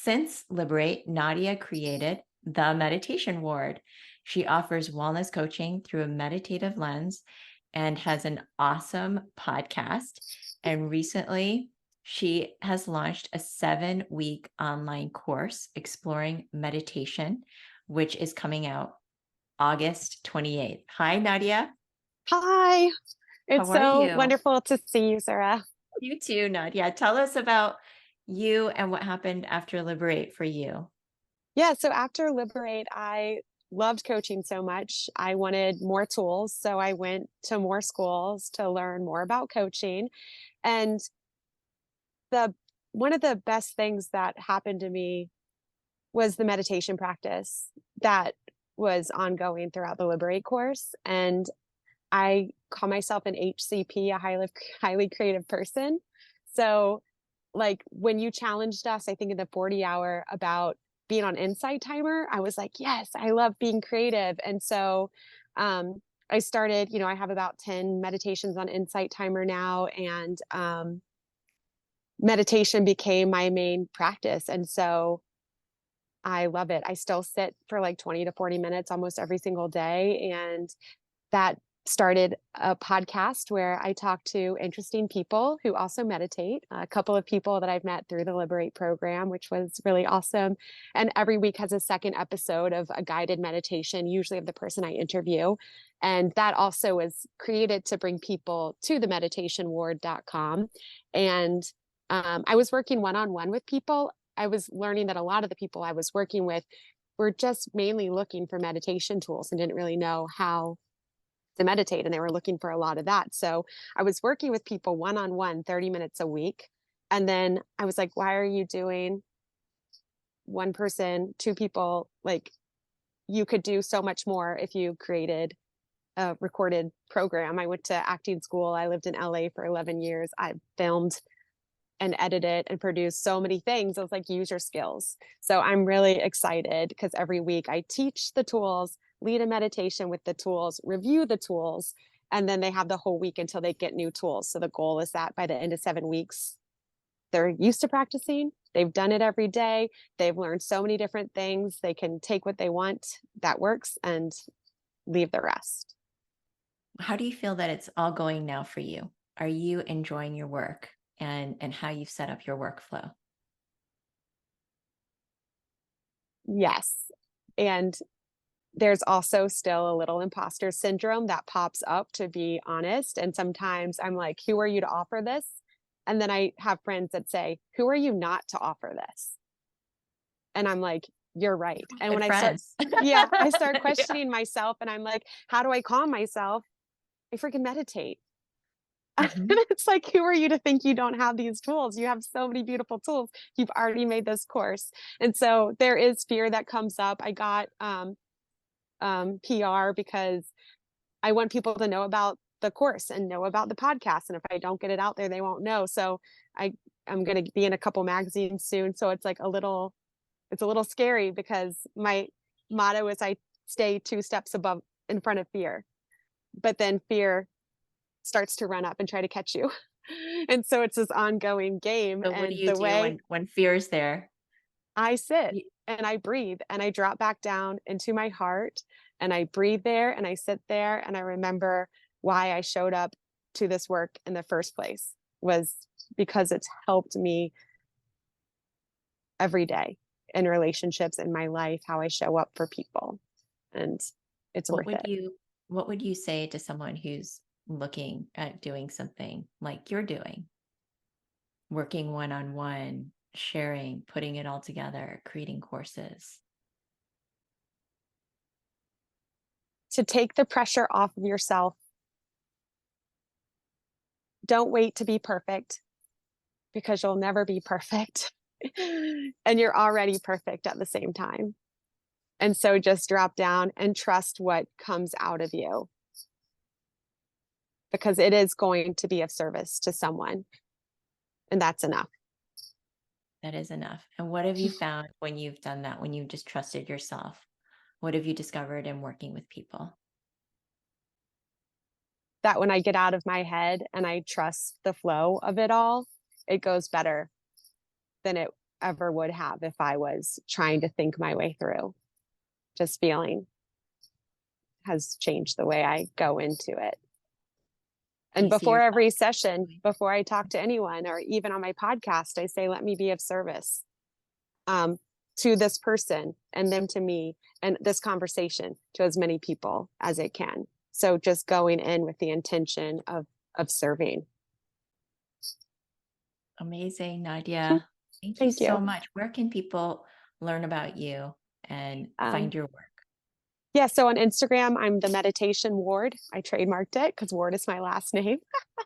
Since Liberate, Nadia created the Meditation Ward. She offers wellness coaching through a meditative lens and has an awesome podcast. And recently, she has launched a 7-week online course exploring meditation, which is coming out August 28th. Hi, Nadia. Hi, How it's are so you? wonderful to see you, Sarah. You too, Nadia. Tell us about you and what happened after Liberate for you. Yeah, so after Liberate, I loved coaching so much. I wanted more tools, so I went to more schools to learn more about coaching. And the one of the best things that happened to me was the meditation practice that was ongoing throughout the Liberate course. And I call myself an HCP, a highly creative person. So like when you challenged us, I think in the 40 hour about being on Insight Timer, I was like, yes, I love being creative. And so I started, I have about 10 meditations on Insight Timer now, and meditation became my main practice. And so I love it. I still sit for like 20 to 40 minutes almost every single day. And that started a podcast where I talk to interesting people who also meditate, a couple of people that I've met through the Liberate program, which was really awesome. And every week has a second episode of a guided meditation, usually of the person I interview. And that also was created to bring people to the meditationward.com. And I was working one-on-one with people. I was learning that a lot of the people I was working with were just mainly looking for meditation tools and didn't really know how to meditate, and they were looking for a lot of that. So I was working with people one-on-one 30 minutes a week. And then I was like, why are you doing one person, two people? Like, you could do so much more if you created a recorded program. I went to acting school. I lived in LA for 11 years. I filmed and edited and produced so many things. I was like, use your skills. So I'm really excited because every week I teach the tools, lead a meditation with the tools, review the tools, and then they have the whole week until they get new tools. So the goal is that by the end of 7 weeks, they're used to practicing. They've done it every day. They've learned so many different things. They can take what they want that works and leave the rest. How do you feel that it's all going now for you? Are you enjoying your work and how you've set up your workflow? Yes. And there's also still a little imposter syndrome that pops up, to be honest. And sometimes I'm like, who are you to offer this? And then I have friends that say, who are you not to offer this? And I'm like, you're right. And Good when I start, friends. yeah, I start Yeah. questioning myself and I'm like, how do I calm myself? I freaking meditate. And Mhm. it's like, who are you to think you don't have these tools? You have so many beautiful tools. You've already made this course. And so there is fear that comes up. I got PR because I want people to know about the course and know about the podcast. And if I don't get it out there, they won't know. So I'm going to be in a couple magazines soon. So it's like it's a little scary because my motto is I stay 2 steps above in front of fear, but then fear starts to run up and try to catch you. And so it's this ongoing game. So what do And you the do way when fear is there? I sit You, and I breathe and I drop back down into my heart and I breathe there and I sit there and I remember why I showed up to this work in the first place was because it's helped me every day in relationships in my life, how I show up for people. And it's what worth would it. you say to someone who's looking at doing something like you're doing, working one-on-one, sharing, putting it all together, creating courses? To take the pressure off of yourself. Don't wait to be perfect because you'll never be perfect. And you're already perfect at the same time. And so just drop down and trust what comes out of you because it is going to be of service to someone. And that's enough. That is enough. And what have you found when you've done that, when you've just trusted yourself? What have you discovered in working with people? That when I get out of my head and I trust the flow of it all, it goes better than it ever would have if I was trying to think my way through. Just feeling has changed the way I go into it. Do And you see before yourself? every session, before I talk to anyone, or even on my podcast, I say, let me be of service to this person and them to me, and this conversation to as many people as it can. So just going in with the intention of serving. Amazing, Nadia. Thank you Thank so you. much. Where can people learn about you and Um, find your work? yeah, so on Instagram, I'm the Meditation Ward. I trademarked it because Ward is my last name.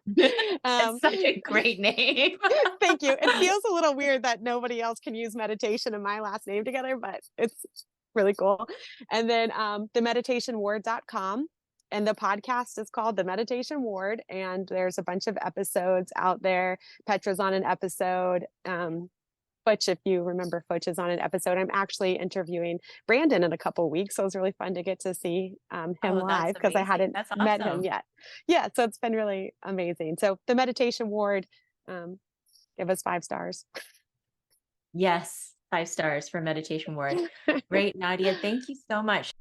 That's um, such a great name. Thank you. It feels a little weird that nobody else can use meditation and my last name together, but it's really cool. And then themeditationward.com. And the podcast is called The Meditation Ward. And there's a bunch of episodes out there. Petra's on an episode. Butch, if you remember, Butch is on an episode. I'm actually interviewing Brandon in a couple weeks, so it was really fun to get to see him Oh, that's live because I amazing. hadn't That's met him awesome. yet. Yeah, so it's been really amazing. So the Meditation Ward, give us 5 stars. Yes, 5 stars for Meditation Ward. Great, Nadia. Thank you so much.